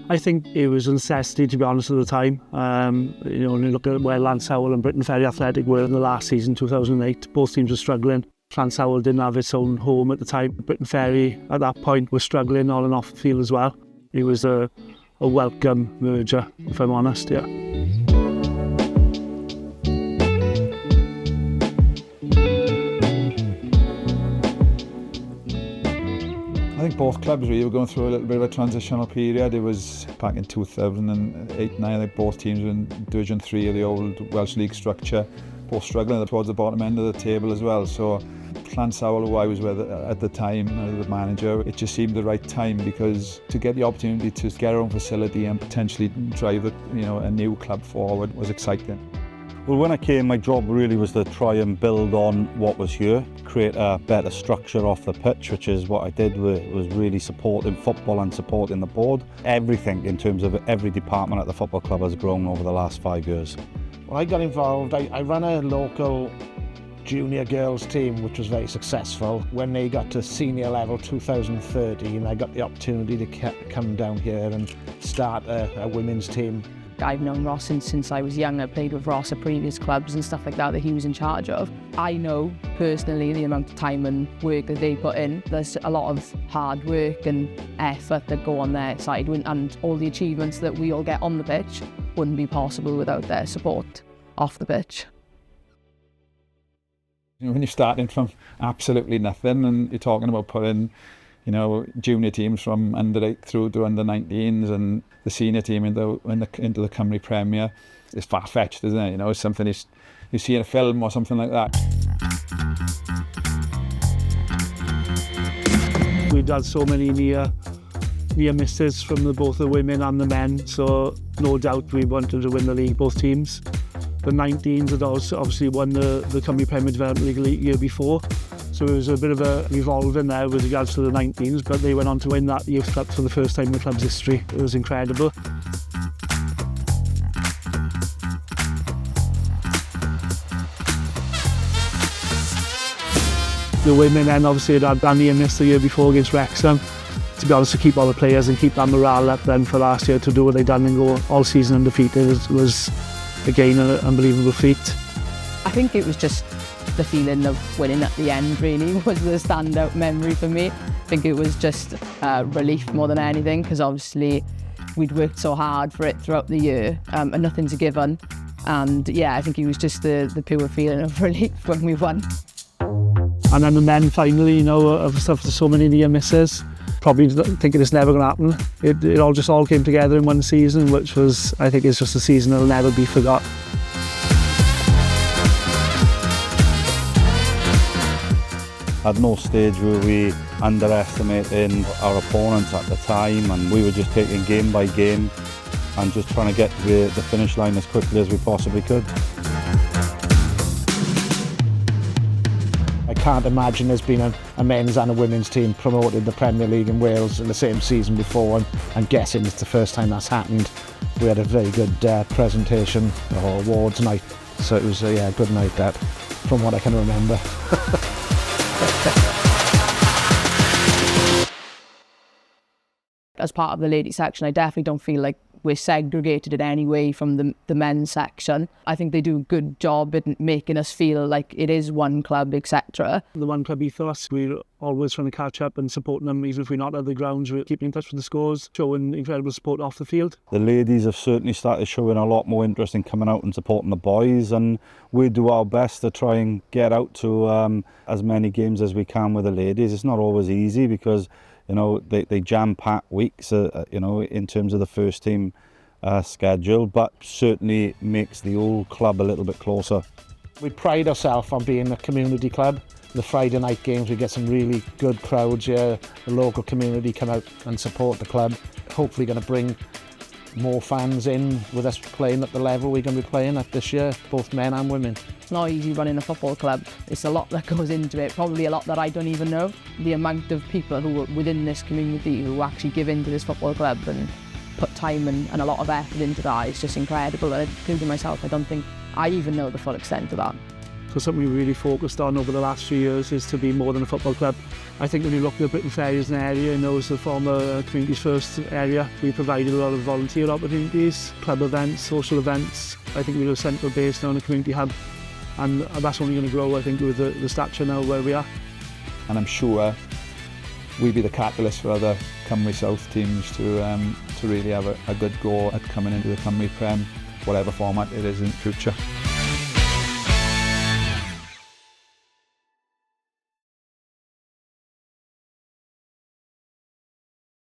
I think it was a necessity, to be honest, at the time. You know, when you look at where Llansawel and Briton Ferry Athletic were in the last season, 2008, both teams were struggling. Llansawel didn't have its own home at the time. Briton Ferry, at that point, was struggling on and off the field as well. It was a welcome merger, if I'm honest, yeah. I think both clubs really were going through a little bit of a transitional period. It was back in 2008-9, I think both teams were in Division 3 of the old Welsh League structure, both struggling towards the bottom end of the table as well. So Llansawel, who I was with at the time, the manager, it just seemed the right time, because to get the opportunity to get our own facility and potentially drive a new club forward was exciting. Well, when I came, my job really was to try and build on what was here, create a better structure off the pitch, which is what I did. Was really supporting football and supporting the board. Everything in terms of every department at the football club has grown over the last 5 years. When I got involved, I ran a local junior girls team, which was very successful. When they got to senior level 2013, I got the opportunity to come down here and start a women's team. I've known Ross since I was young. I played with Ross at previous clubs and stuff like that he was in charge of. I know personally the amount of time and work that they put in. There's a lot of hard work and effort that go on their side, and all the achievements that we all get on the pitch wouldn't be possible without their support off the pitch. You know, when you're starting from absolutely nothing and you're talking about putting, you know, junior teams from under 8 through to under 19s and the senior team into the Cymru Premier, it's far-fetched, isn't it? You know, it's something you see in a film or something like that. We've had so many near misses from both the women and the men, so no doubt we wanted to win the league, both teams. The 19s had obviously won the Cymru Premier Development League the year before, so it was a bit of a revolving there with regards to the 19s, but they went on to win that youth cup for the first time in the club's history. It was incredible. The women then obviously had a near miss the year before against Wrexham. To be honest, to keep all the players and keep that morale up then for last year, to do what they've done and go all season undefeated was again an unbelievable feat. I think it was just the feeling of winning at the end really was the standout memory for me. I think it was just relief more than anything, because obviously we'd worked so hard for it throughout the year and nothing's a given. And yeah, I think it was just the pure feeling of relief when we won. And then the men finally, you know, after so many near misses, probably thinking it's never going to happen. It all came together in one season, which was, I think, is just a season that'll never be forgot. At no stage were we underestimating our opponents at the time, and we were just taking game by game and just trying to get to the finish line as quickly as we possibly could. I can't imagine there's been a men's and a women's team promoted in the Premier League in Wales in the same season before, and I'm guessing it's the first time that's happened. We had a very good presentation or awards night, so it was a good night that, from what I can remember. As part of the ladies section, I definitely don't feel like we're segregated in any way from the men's section. I think they do a good job in making us feel like it is one club, etc. The one club ethos, we're always trying to catch up and supporting them, even if we're not at the grounds, we're keeping in touch with the scores, showing incredible support off the field. The ladies have certainly started showing a lot more interest in coming out and supporting the boys, and we do our best to try and get out to as many games as we can with the ladies. It's not always easy because, you know, they jam-pack weeks, you know, in terms of the first team schedule, but certainly makes the old club a little bit closer. We pride ourselves on being a community club. The Friday night games, we get some really good crowds here. The local community come out and support the club. Hopefully going to bring more fans in with us playing at the level we're going to be playing at this year, both men and women. It's not easy running a football club. It's a lot that goes into it, probably a lot that I don't even know. The amount of people who are within this community who actually give into this football club and put time and a lot of effort into that is just incredible. And including myself, I don't think I even know the full extent of that. So something we really focused on over the last few years is to be more than a football club. I think when you look at Briton Ferry as an area, you know, as the former Communities First area, we provided a lot of volunteer opportunities, club events, social events. I think we're a central base now in a community hub, and that's only going to grow, I think, with the stature now where we are. And I'm sure we'll be the catalyst for other Cymru South teams to really have a good go at coming into the Cymru Prem, whatever format it is in the future.